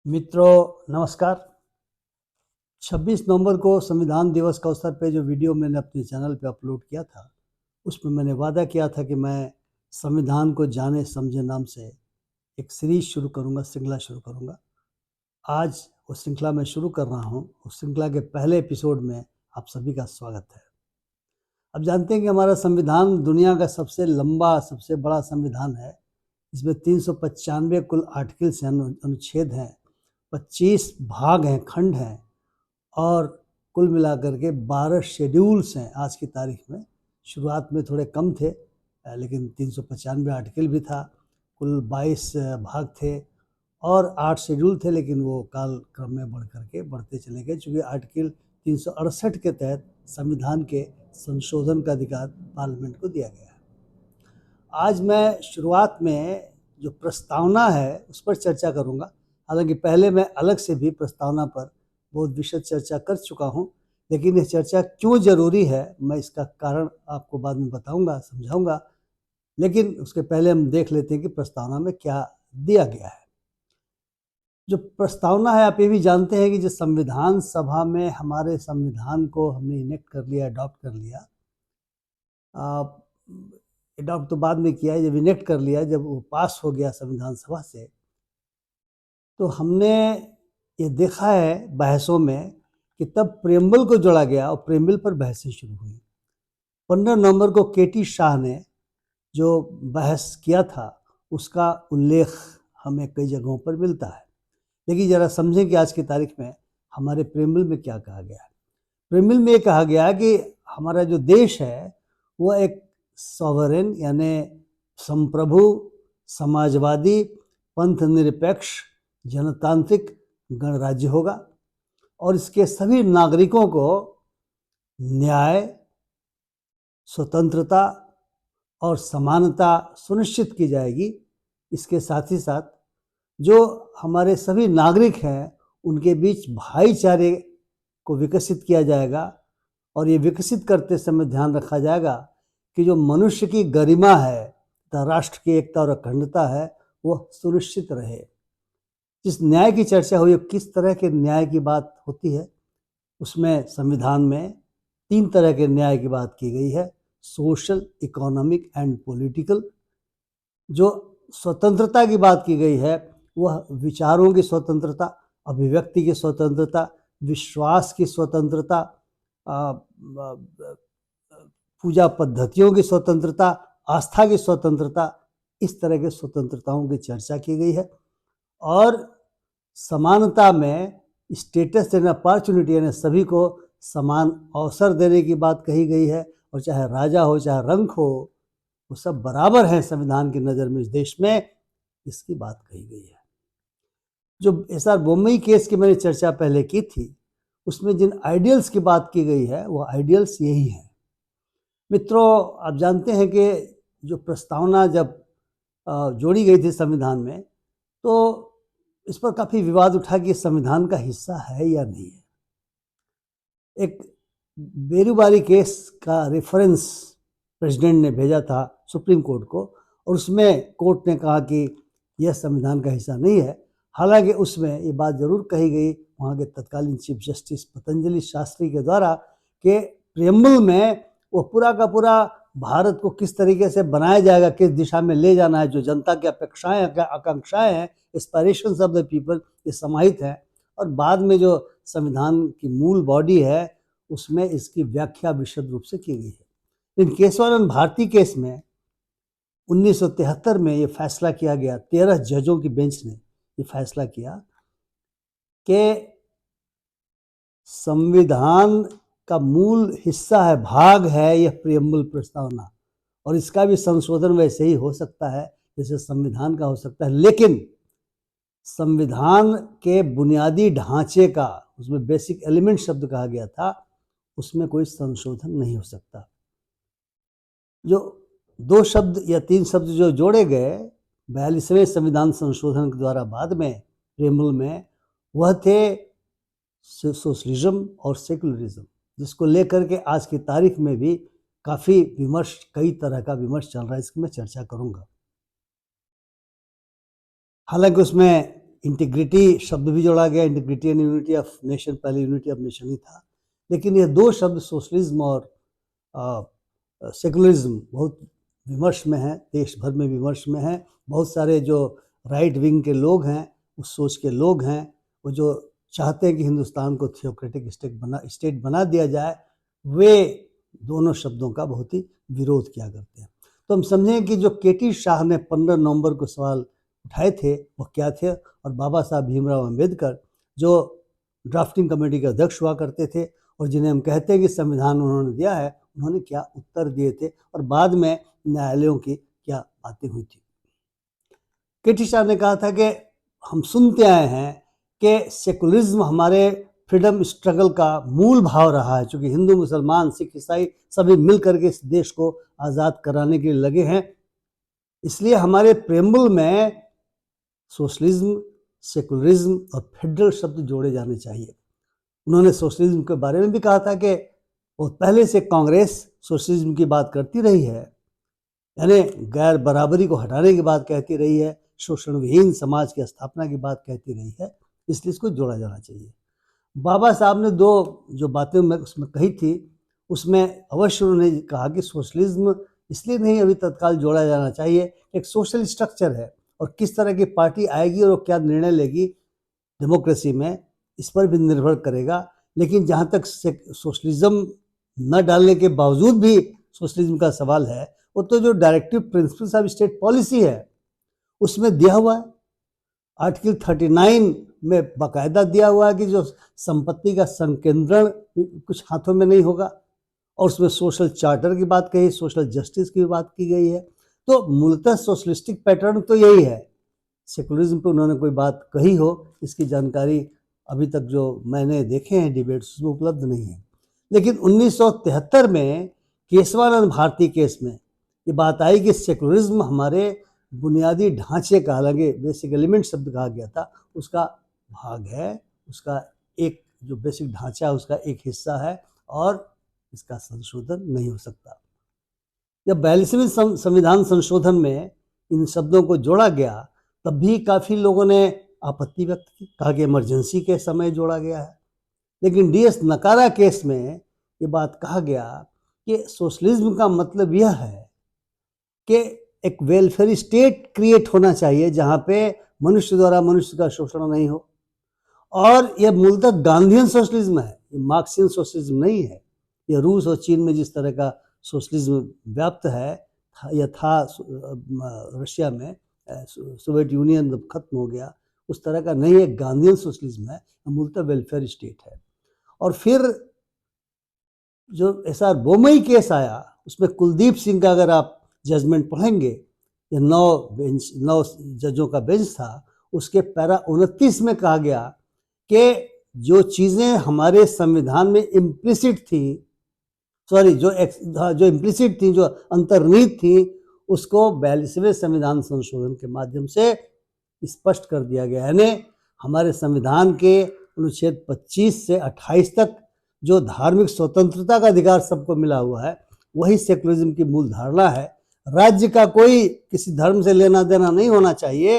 मित्रों नमस्कार। 26 नवंबर को संविधान दिवस का अवसर पे जो वीडियो मैंने अपने चैनल पे अपलोड किया था, उसमें मैंने वादा किया था कि मैं संविधान को जाने समझे नाम से एक सीरीज शुरू करूंगा, श्रृंखला शुरू करूंगा। आज वो श्रृंखला मैं शुरू कर रहा हूं। उस श्रृंखला के पहले एपिसोड में आप सभी का स्वागत है। अब जानते हैं कि हमारा संविधान दुनिया का सबसे लंबा, सबसे बड़ा संविधान है। इसमें 395 कुल आर्टिकल्स हैं, अनुच्छेद हैं, 25 भाग हैं, खंड हैं और कुल मिलाकर के 12 शेड्यूल्स हैं आज की तारीख में। शुरुआत में थोड़े कम थे, लेकिन 395 आर्टिकल भी था, कुल 22 भाग थे और 8 शेड्यूल थे, लेकिन वो काल क्रम में बढ़ करके बढ़ते चले गए, चूँकि आर्टिकल 368 के तहत संविधान के संशोधन का अधिकार पार्लियामेंट को दिया गया है। आज मैं शुरुआत में जो प्रस्तावना है उस पर चर्चा करूँगा। हालांकि पहले मैं अलग से भी प्रस्तावना पर बहुत विशद चर्चा कर चुका हूँ, लेकिन यह चर्चा क्यों ज़रूरी है मैं इसका कारण आपको बाद में बताऊँगा, समझाऊँगा। लेकिन उसके पहले हम देख लेते हैं कि प्रस्तावना में क्या दिया गया है। जो प्रस्तावना है, आप ये भी जानते हैं कि जो संविधान सभा में हमारे संविधान को हमने इनेक्ट कर लिया, अडॉप्ट कर लिया। अडॉप्ट तो बाद में किया है, जब इनेक्ट कर लिया, जब वो पास हो गया संविधान सभा से, तो हमने ये देखा है बहसों में कि तब प्रेम्बल को जोड़ा गया और प्रेम्बल पर बहसें शुरू हुई। 15 नवंबर को केटी शाह ने जो बहस किया था उसका उल्लेख हमें कई जगहों पर मिलता है। लेकिन ज़रा समझें कि आज की तारीख में हमारे प्रेम्बल में क्या कहा गया है। प्रेम्बल में ये कहा गया कि हमारा जो देश है वह एक सॉवरेन यानी संप्रभु, समाजवादी, पंथ निरपेक्ष, जनतांत्रिक गणराज्य होगा और इसके सभी नागरिकों को न्याय, स्वतंत्रता और समानता सुनिश्चित की जाएगी। इसके साथ ही साथ जो हमारे सभी नागरिक हैं उनके बीच भाईचारे को विकसित किया जाएगा और ये विकसित करते समय ध्यान रखा जाएगा कि जो मनुष्य की गरिमा है तथा राष्ट्र की एकता और अखंडता है वह सुनिश्चित रहे। जिस न्याय की चर्चा हुई, किस तरह के न्याय की बात होती है, उसमें संविधान में 3 तरह के न्याय की बात की गई है, सोशल, इकोनॉमिक एंड पॉलिटिकल। जो स्वतंत्रता की बात की गई है वह विचारों की स्वतंत्रता, अभिव्यक्ति की स्वतंत्रता, विश्वास की स्वतंत्रता, पूजा पद्धतियों की स्वतंत्रता, आस्था की स्वतंत्रता, इस तरह के स्वतंत्रताओं की चर्चा की गई है। और समानता में स्टेटस एंड अपॉर्चुनिटी यानी सभी को समान अवसर देने की बात कही गई है और चाहे राजा हो चाहे रंक हो वो सब बराबर हैं संविधान की नज़र में इस देश में, इसकी बात कही गई है। जो एसआर बोम्मई केस की मैंने चर्चा पहले की थी उसमें जिन आइडियल्स की बात की गई है वो आइडियल्स यही हैं। मित्रों, आप जानते हैं कि जो प्रस्तावना जब जोड़ी गई थी संविधान में तो इस पर काफ़ी विवाद उठा कि संविधान का हिस्सा है या नहीं है। एक बेरुबारी केस का रेफरेंस प्रेसिडेंट ने भेजा था सुप्रीम कोर्ट को और उसमें कोर्ट ने कहा कि यह संविधान का हिस्सा नहीं है। हालांकि उसमें ये बात ज़रूर कही गई वहाँ के तत्कालीन चीफ जस्टिस पतंजलि शास्त्री के द्वारा कि प्रियम्बल में वो पूरा का पूरा भारत को किस तरीके से बनाया जाएगा, किस दिशा में ले जाना है, जो जनता की अपेक्षाएं, आकांक्षाएं हैं, एस्पायरेशंस ऑफ द पीपल, ये समाहित हैं। और बाद में जो संविधान की मूल बॉडी है उसमें इसकी व्याख्या विशद रूप से की गई है। लेकिन केशवानंद भारती केस में 1973 में ये फैसला किया गया, 13 जजों की बेंच ने ये फैसला किया कि संविधान का मूल हिस्सा है, भाग है यह प्रियम्बल प्रस्तावना और इसका भी संशोधन वैसे ही हो सकता है जैसे संविधान का हो सकता है। लेकिन संविधान के बुनियादी ढांचे का, उसमें बेसिक एलिमेंट शब्द कहा गया था, उसमें कोई संशोधन नहीं हो सकता। जो 2 शब्द या 3 शब्द जो जोड़े गए 42वें संविधान संशोधन के द्वारा बाद में प्रेम्बल में, वह थे सोशलिज्म और सेकुलरिज्म, जिसको लेकर के आज की तारीख में भी काफ़ी विमर्श, कई तरह का विमर्श चल रहा है। इसकी मैं चर्चा करूंगा। हालांकि उसमें इंटीग्रिटी शब्द भी जोड़ा गया, integrity and unity of nation, पहले यूनिटी ऑफ नेशन ही था, लेकिन ये दो शब्द सोशलिज्म और सेकुलरिज्म बहुत विमर्श में है, देश भर में विमर्श में है। बहुत सारे जो राइट विंग के लोग हैं, उस सोच के लोग हैं, वो जो चाहते हैं कि हिंदुस्तान को थियोक्रेटिक स्टेट बना दिया जाए, वे दोनों शब्दों का बहुत ही विरोध किया करते हैं। तो हम समझें कि जो केटी शाह ने 15 नवंबर को सवाल उठाए थे वो क्या थे, और बाबा साहब भीमराव अम्बेडकर जो ड्राफ्टिंग कमेटी के अध्यक्ष हुआ करते थे और जिन्हें हम कहते हैं कि संविधान उन्होंने दिया है, उन्होंने क्या उत्तर दिए थे और बाद में न्यायालयों की क्या बातें हुई थी। केटी शाह ने कहा था कि हम सुनते आए हैं कि सेकुलरिज्म हमारे फ्रीडम स्ट्रगल का मूल भाव रहा है, क्योंकि हिंदू, मुसलमान, सिख, ईसाई सभी मिल करके इस देश को आज़ाद कराने के लिए लगे हैं। इसलिए हमारे प्रेम्बल में सोशलिज्म, सेकुलरिज्म और फेडरल शब्द जोड़े जाने चाहिए। उन्होंने सोशलिज्म के बारे में भी कहा था कि वो पहले से कांग्रेस सोशलिज्म की बात करती रही है, यानी गैर बराबरी को हटाने की बात कहती रही है, शोषण विहीन समाज की स्थापना की बात कहती रही है, इसलिए इसको जोड़ा जाना चाहिए। बाबा साहब ने दो जो बातें मैं उसमें कही थी, उसमें अवश्य उन्होंने कहा कि सोशलिज्म इसलिए नहीं अभी तत्काल जोड़ा जाना चाहिए, एक सोशल स्ट्रक्चर है और किस तरह की पार्टी आएगी और क्या निर्णय लेगी डेमोक्रेसी में, इस पर भी निर्भर करेगा। लेकिन जहाँ तक सोशलिज्म न डालने के बावजूद भी सोशलिज्म का सवाल है, वो तो जो directive principles of state policy है उसमें दिया हुआ है। आर्टिकल 39 में बाकायदा दिया हुआ है कि जो संपत्ति का संकेंद्रण कुछ हाथों में नहीं होगा, और उसमें सोशल चार्टर की बात कही, सोशल जस्टिस की बात की गई है। तो मूलतः सोशलिस्टिक पैटर्न तो यही है। सेकुलरिज्म पे उन्होंने कोई बात कही हो, इसकी जानकारी अभी तक जो मैंने देखे हैं डिबेट्स उसमें उपलब्ध नहीं है। लेकिन 1973 में केशवानंद भारती केस में ये बात आई कि सेकुलरिज्म हमारे बुनियादी ढांचे का, हालांकि बेसिक एलिमेंट शब्द कहा गया था, उसका भाग है, उसका एक जो बेसिक ढांचा है उसका एक हिस्सा है और इसका संशोधन नहीं हो सकता। जब 42वें संविधान संशोधन में इन शब्दों को जोड़ा गया तब भी काफ़ी लोगों ने आपत्ति व्यक्त की, कहा कि इमरजेंसी के समय जोड़ा गया है। लेकिन DS नकारा केस में ये बात कहा गया कि सोशलिज्म का मतलब यह है कि एक वेलफेयर स्टेट क्रिएट होना चाहिए जहाँ पे मनुष्य द्वारा मनुष्य का शोषण नहीं हो, और यह मूलतः गांधीयन सोशलिज्म है, ये मार्क्सियन सोशलिज्म नहीं है। ये रूस और चीन में जिस तरह का सोशलिज्म व्याप्त है या था रशिया में, सोवियत यूनियन जब खत्म हो गया, उस तरह का नहीं है, गांधीयन सोशलिज्म है, मूलतः वेलफेयर स्टेट है। और फिर जो SR बोमई केस आया उसमें कुलदीप सिंह का अगर आप जजमेंट पढ़ेंगे, ये 9 जजों का बेंच था, उसके पैरा 29 में कहा गया कि जो चीज़ें हमारे संविधान में इम्प्लिसिट थी, जो इम्प्लिसिट थी, जो अंतर्निहित थी, उसको 42वें संविधान संशोधन के माध्यम से स्पष्ट कर दिया गया है। यानी हमारे संविधान के अनुच्छेद 25 से 28 तक जो धार्मिक स्वतंत्रता का अधिकार सबको मिला हुआ है, वही सेकुलरिज्म की मूल धारणा है। राज्य का कोई किसी धर्म से लेना देना नहीं होना चाहिए,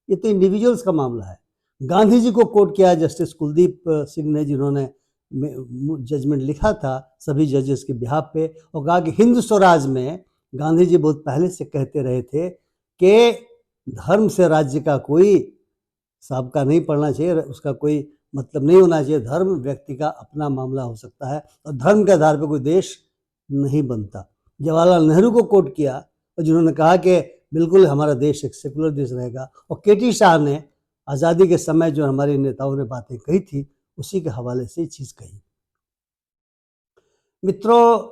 ये तो इंडिविजुअल्स का मामला है। गांधी जी को कोट किया जस्टिस कुलदीप सिंह ने, जिन्होंने जजमेंट लिखा था सभी जजेस के बिहाफ पे, और कहा कि हिंद स्वराज में गांधी जी बहुत पहले से कहते रहे थे कि धर्म से राज्य का कोई साबका नहीं पड़ना चाहिए, उसका कोई मतलब नहीं होना चाहिए। धर्म व्यक्ति का अपना मामला हो सकता है और धर्म के आधार पर कोई देश नहीं बनता। जवाहरलाल नेहरू को कोट किया और जिन्होंने कहा कि बिल्कुल हमारा देश एक सेकुलर देश रहेगा, और केटी शाह ने आज़ादी के समय जो हमारे नेताओं ने बातें कही थी उसी के हवाले से चीज़ कही। मित्रों,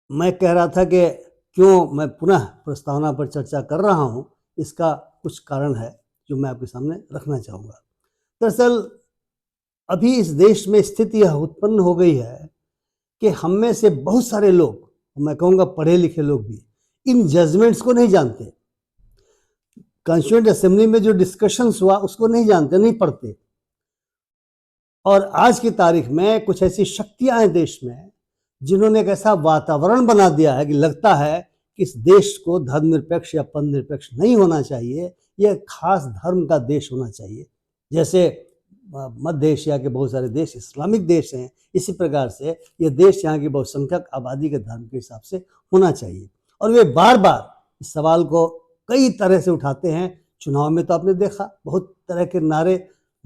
मैं कह रहा था कि क्यों मैं पुनः प्रस्तावना पर चर्चा कर रहा हूँ, इसका कुछ कारण है जो मैं आपके सामने रखना चाहूँगा। दरअसल अभी इस देश में स्थिति यह उत्पन्न हो गई है कि हम में से बहुत सारे लोग, मैं कहूँगा पढ़े लिखे लोग भी, इन जजमेंट्स को नहीं जानते। कॉन्स्टिट्यूएंट असेंबली में जो डिस्कशंस हुआ उसको नहीं जानते, नहीं पढ़ते। और आज की तारीख में कुछ ऐसी शक्तियां हैं देश में जिन्होंने एक ऐसा वातावरण बना दिया है कि लगता है कि इस देश को धर्मनिरपेक्ष या पंथ निरपेक्ष नहीं होना चाहिए, ये खास धर्म का देश होना चाहिए। जैसे मध्य एशिया के बहुत सारे देश इस्लामिक देश हैं, इसी प्रकार से ये देश यहाँ की बहुसंख्यक आबादी के धर्म के हिसाब से होना चाहिए। और वे बार बार इस सवाल को कई तरह से उठाते हैं। चुनाव में तो आपने देखा बहुत तरह के नारे,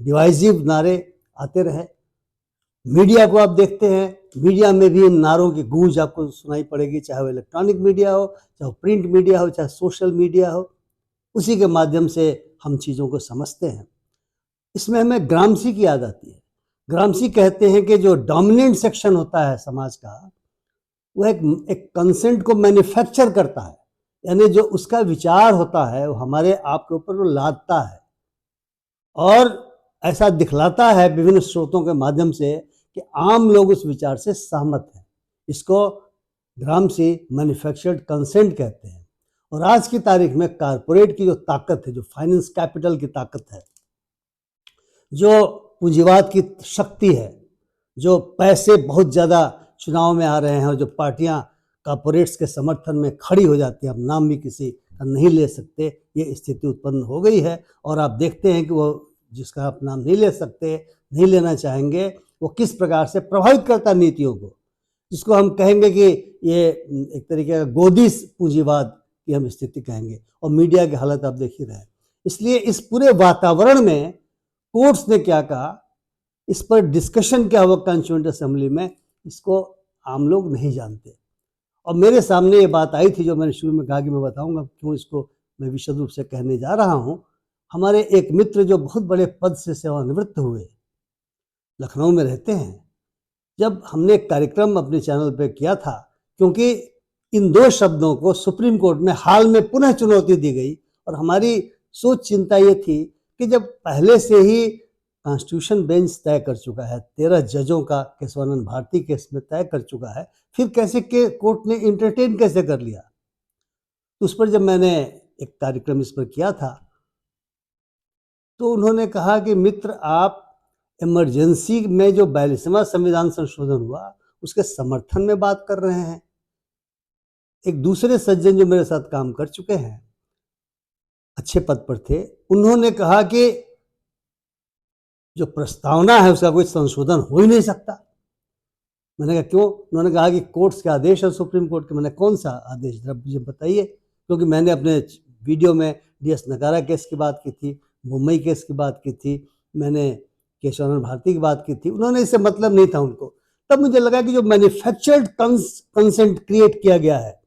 डिवाइसिव नारे आते रहे। मीडिया को आप देखते हैं, मीडिया में भी इन नारों की गूंज आपको सुनाई पड़ेगी, चाहे वो इलेक्ट्रॉनिक मीडिया हो, चाहे प्रिंट मीडिया हो, चाहे सोशल मीडिया हो। उसी के माध्यम से हम चीज़ों को समझते हैं। इसमें हमें ग्रामसी की याद आती है। ग्रामसी कहते हैं कि जो डोमिनेंट सेक्शन होता है समाज का, वो एक कंसेंट को मैन्युफैक्चर करता है, यानी जो उसका विचार होता है वो हमारे आप के ऊपर वो लादता है और ऐसा दिखलाता है विभिन्न स्रोतों के माध्यम से कि आम लोग उस विचार से सहमत हैं। इसको ग्रामसी मैन्युफैक्चर्ड कंसेंट कहते हैं। और आज की तारीख में कारपोरेट की जो ताकत है, जो फाइनेंस कैपिटल की ताकत है, जो पूंजीवाद की शक्ति है, जो पैसे बहुत ज़्यादा चुनाव में आ रहे हैं और जो पार्टियां कॉर्पोरेट्स के समर्थन में खड़ी हो जाती हैं, अब नाम भी किसी का नहीं ले सकते, ये स्थिति उत्पन्न हो गई है। और आप देखते हैं कि वो जिसका आप नाम नहीं ले सकते, नहीं लेना चाहेंगे, वो किस प्रकार से प्रभावित करता नीतियों को, जिसको हम कहेंगे कि ये एक तरीके का गोदी पूंजीवाद की हम स्थिति कहेंगे। और मीडिया की हालत आप देख ही रहे हैं। इसलिए इस पूरे वातावरण में कोर्ट्स ने क्या कहा, इस पर डिस्कशन क्या हुआ कॉन्स्टिट्यूएंट असेंबली में, इसको आम लोग नहीं जानते। और मेरे सामने ये बात आई थी जो मैंने शुरू में कहा कि मैं बताऊंगा क्यों इसको मैं विशद रूप से कहने जा रहा हूँ। हमारे एक मित्र जो बहुत बड़े पद से सेवानिवृत्त हुए, लखनऊ में रहते हैं, जब हमने एक कार्यक्रम अपने चैनल पे किया था, क्योंकि इन दो शब्दों को सुप्रीम कोर्ट में हाल में पुनः चुनौती दी गई, और हमारी सोच चिंता ये थी कि जब पहले से ही कॉन्स्टिट्यूशन बेंच तय कर चुका है, 13 जजों का केशवानंद भारती केस में तय कर चुका है, फिर कैसे के कोर्ट ने इंटरटेन कैसे कर लिया। तो उस पर जब मैंने एक कार्यक्रम इस पर किया था, तो उन्होंने कहा कि मित्र, आप इमरजेंसी में जो 42वां संविधान संशोधन हुआ उसके समर्थन में बात कर रहे हैं। एक दूसरे सज्जन जो मेरे साथ काम कर चुके हैं, अच्छे पद पर थे, उन्होंने कहा कि जो प्रस्तावना है उसका कोई संशोधन हो ही नहीं सकता। मैंने कहा क्यों? उन्होंने कहा कि कोर्ट्स के आदेश है सुप्रीम कोर्ट के। मैंने कौन सा आदेश, जरा मुझे बताइए, क्योंकि मैंने अपने वीडियो में DS नगारा केस की बात की थी, मुंबई केस की बात की थी, मैंने केशवानंद भारती की बात की थी। उन्होंने इससे मतलब नहीं था उनको। तब मुझे लगा कि जो मैन्युफैक्चर्ड कंसेंट क्रिएट किया गया है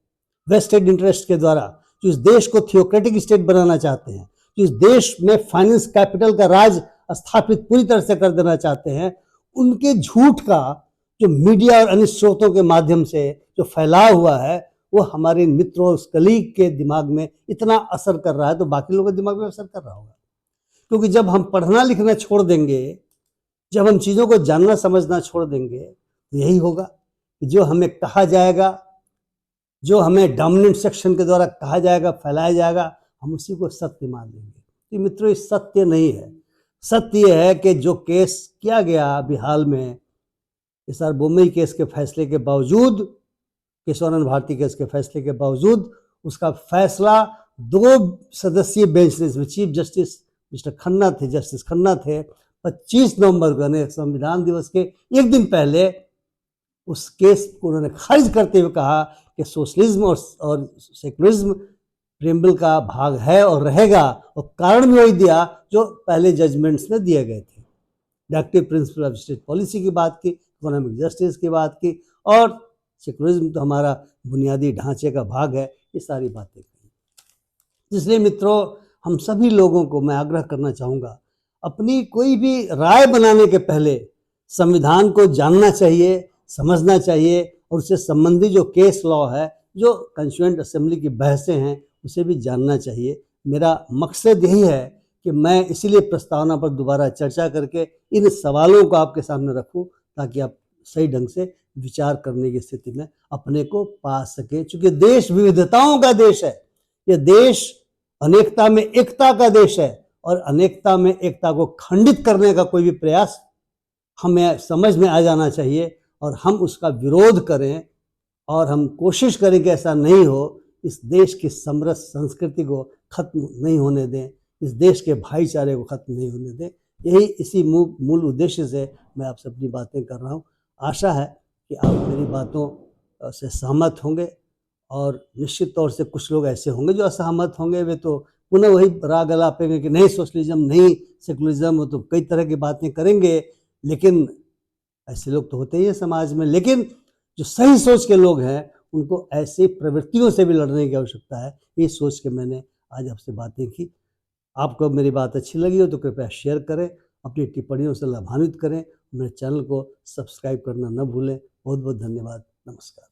वेस्टेड इंटरेस्ट के द्वारा, जो इस देश को थियोक्रेटिक स्टेट बनाना चाहते हैं, जो इस देश में फाइनेंस कैपिटल का राज स्थापित पूरी तरह से कर देना चाहते हैं, उनके झूठ का जो मीडिया और अन्य स्रोतों के माध्यम से जो फैलाव हुआ है, वो हमारे मित्रों और कलीग के दिमाग में इतना असर कर रहा है, तो बाकी लोगों के दिमाग में असर कर रहा होगा। क्योंकि जब हम पढ़ना लिखना छोड़ देंगे, जब हम चीज़ों को जानना समझना छोड़ देंगे, तो यही होगा कि जो हमें कहा जाएगा, जो हमें डोमिनेंट सेक्शन के द्वारा कहा जाएगा, फैलाया जाएगा, हम उसी को सत्य मान लेंगे। तो मित्रों, ये सत्य नहीं है। सत्य ये है कि जो केस किया गया अभी हाल में, इस मुंबई केस के फैसले के बावजूद, केशवानंद भारती केस के फैसले के बावजूद, उसका फैसला 2 सदस्यीय बेंच ने, इसमें चीफ जस्टिस मिस्टर खन्ना थे, जस्टिस खन्ना थे, 25 नवंबर को यानी संविधान दिवस के एक दिन पहले उस केस को उन्होंने खारिज करते हुए कहा कि सोशलिज्म और सेकुलरिज्म प्रेम्बल का भाग है और रहेगा, और कारण भी वही दिया जो पहले जजमेंट्स में दिए गए थे। Directive principle of state policy की बात की, इकोनॉमिक जस्टिस की बात की, और सेकुलरिज्म तो हमारा बुनियादी ढांचे का भाग है, ये सारी बातें कही। इसलिए मित्रों, हम सभी लोगों को मैं आग्रह करना चाहूँगा, अपनी कोई भी राय बनाने के पहले संविधान को जानना चाहिए, समझना चाहिए, और उससे संबंधी जो केस लॉ है, जो कॉन्स्टिट्यूएंट असेंबली की बहसें हैं, उसे भी जानना चाहिए। मेरा मकसद यही है कि मैं इसीलिए प्रस्तावना पर दोबारा चर्चा करके इन सवालों को आपके सामने रखूं, ताकि आप सही ढंग से विचार करने की स्थिति में अपने को पा सके। चूंकि देश विविधताओं का देश है, ये देश अनेकता में एकता का देश है, और अनेकता में एकता को खंडित करने का कोई भी प्रयास हमें समझ में आ जाना चाहिए, और हम उसका विरोध करें, और हम कोशिश करें कि ऐसा नहीं हो। इस देश की समृद्ध संस्कृति को खत्म नहीं होने दें। इस देश के भाईचारे को खत्म नहीं होने दें। यही इसी मूल उद्देश्य से मैं आपसे अपनी बातें कर रहा हूँ। आशा है कि आप मेरी बातों से सहमत होंगे, और निश्चित तौर से कुछ लोग ऐसे होंगे जो असहमत होंगे। वे तो पुनः वही राग अलापेंगे कि नहीं सोशलिज्म, नहीं सेकुलरिज्म, वो तो कई तरह की बातें करेंगे। लेकिन ऐसे लोग तो होते ही हैं समाज में। लेकिन जो सही सोच के लोग हैं, उनको ऐसी प्रवृत्तियों से भी लड़ने की आवश्यकता है। ये सोच के मैंने आज आपसे बातें की। आपको मेरी बात अच्छी लगी हो तो कृपया शेयर करें, अपनी टिप्पणियों से लाभान्वित करें। मेरे चैनल को सब्सक्राइब करना न भूलें। बहुत बहुत धन्यवाद। नमस्कार।